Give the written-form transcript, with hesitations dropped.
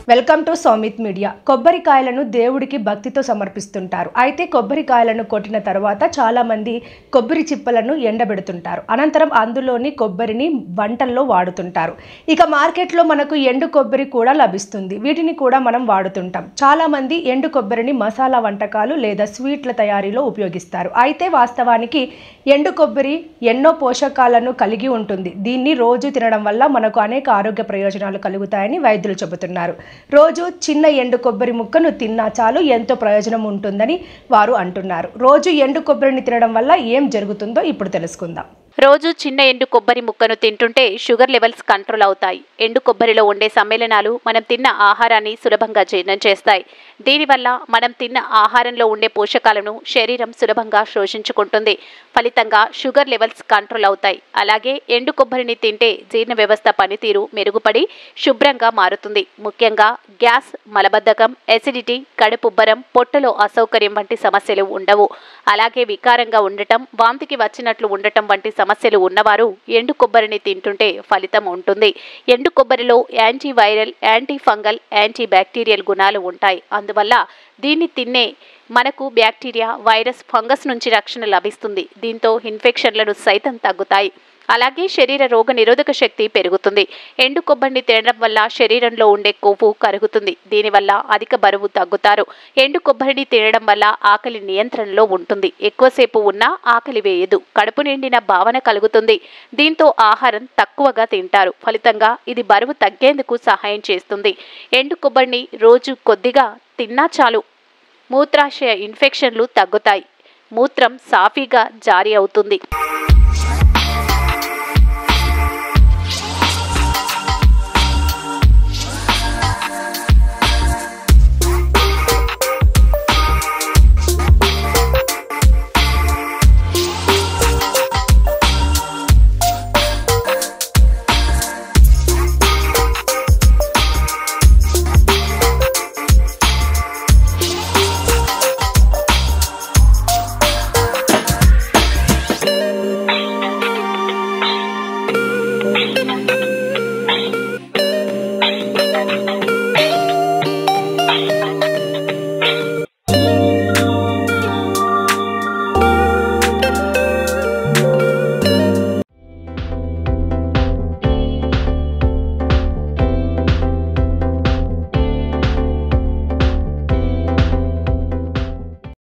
Welcome to Soumith media. కొబ్బరికాయలను దేవుడికి భక్తితో సమర్పిస్తుంటారు. అయితే కొబ్బరికాయలను కొట్టిన తర్వాత చాలామంది కొబ్బరి చిప్పలను ఎండబెడుతుంటారు. అనంతరం అందులోని కొబ్బరిని వంటల్లో వాడుతుంటారు. ఇక మార్కెట్లో మనకు ఎండు కొబ్బరి కూడా లభిస్తుంది. వీటిని కూడా మనం వాడుతుంటాం. చాలామంది ఎండు కొబ్బరిని మసాలా వంటకాలు లేదా స్వీట్ల తయారీలో ఉపయోగిస్తారు. అయితే వాస్తవానికి ఎండు కొబ్బరి ఎన్నో పోషకాలను కలిగి ఉంటుంది. దీన్ని రోజు తినడం వల్ల మనకు అనేక ఆరోగ్య ప్రయోజనాలు కలుగుతాయని వైద్యులు చెబుతున్నారు. రోజు చిన్న ఎండు కొబ్బరి ముక్కను తిన్నా చాలు ఎంతో ప్రయోజనం ఉంటుందని వారు అంటున్నారు. రోజు ఎండు కొబ్బరిని తినడం వల్ల ఏం జరుగుతుందో ఇప్పుడు తెలుసుకుందాం. రోజు చిన్న ఎండు కొబ్బరి ముక్కను తింటుంటే షుగర్ లెవెల్స్ కంట్రోల్ అవుతాయి. ఎండు కొబ్బరిలో ఉండే సమ్మేళనాలు మనం తిన్న ఆహారాన్ని సులభంగా జీర్ణం చేస్తాయి. దీనివల్ల మనం తిన్న ఆహారంలో ఉండే పోషకాలను శరీరం సులభంగా శోషించుకుంటుంది. ఫలితంగా షుగర్ లెవెల్స్ కంట్రోల్ అవుతాయి. అలాగే ఎండు కొబ్బరిని తింటే జీర్ణ వ్యవస్థ పనితీరు మెరుగుపడి శుభ్రంగా మారుతుంది. ముఖ్యంగా గ్యాస్, మలబద్ధకం, ఎసిడిటీ, కడుపుబ్బరం, పొట్టలో అసౌకర్యం వంటి సమస్యలు ఉండవు. అలాగే వికారంగా ఉండటం, వాంతికి వచ్చినట్లు ఉండటం వంటి సమస్యలు ఉన్నవారు ఎండు కొబ్బరిని తింటుంటే ఫలితం ఉంటుంది. ఎండు కొబ్బరిలో anti viral, anti fungal, anti bacterial గుణాలు ఉంటాయి. అందువల్ల దీన్ని తిన్నే మనకు బ్యాక్టీరియా, వైరస్, ఫంగస్ నుంచి రక్షణ లభిస్తుంది. దీంతో ఇన్ఫెక్షన్లను సైతం తగ్గుతాయి. అలాగే శరీర రోగ నిరోధక శక్తి పెరుగుతుంది. ఎండు కొబ్బరిని తినడం వల్ల శరీరంలో ఉండే కొవ్వు కరుగుతుంది. దీనివల్ల అధిక బరువు తగ్గుతారు. ఎండు కొబ్బరిని తినడం వల్ల ఆకలి నియంత్రణలో ఉంటుంది. ఎక్కువసేపు ఉన్నా ఆకలి వేయదు. కడుపు నిండిన భావన కలుగుతుంది. దీంతో ఆహారం తక్కువగా తింటారు. ఫలితంగా ఇది బరువు తగ్గేందుకు సహాయం చేస్తుంది. ఎండు కొబ్బరిని రోజు కొద్దిగా తిన్నా చాలు మూత్రాశయ ఇన్ఫెక్షన్లు తగ్గుతాయి. మూత్రం సాఫీగా జారీ అవుతుంది.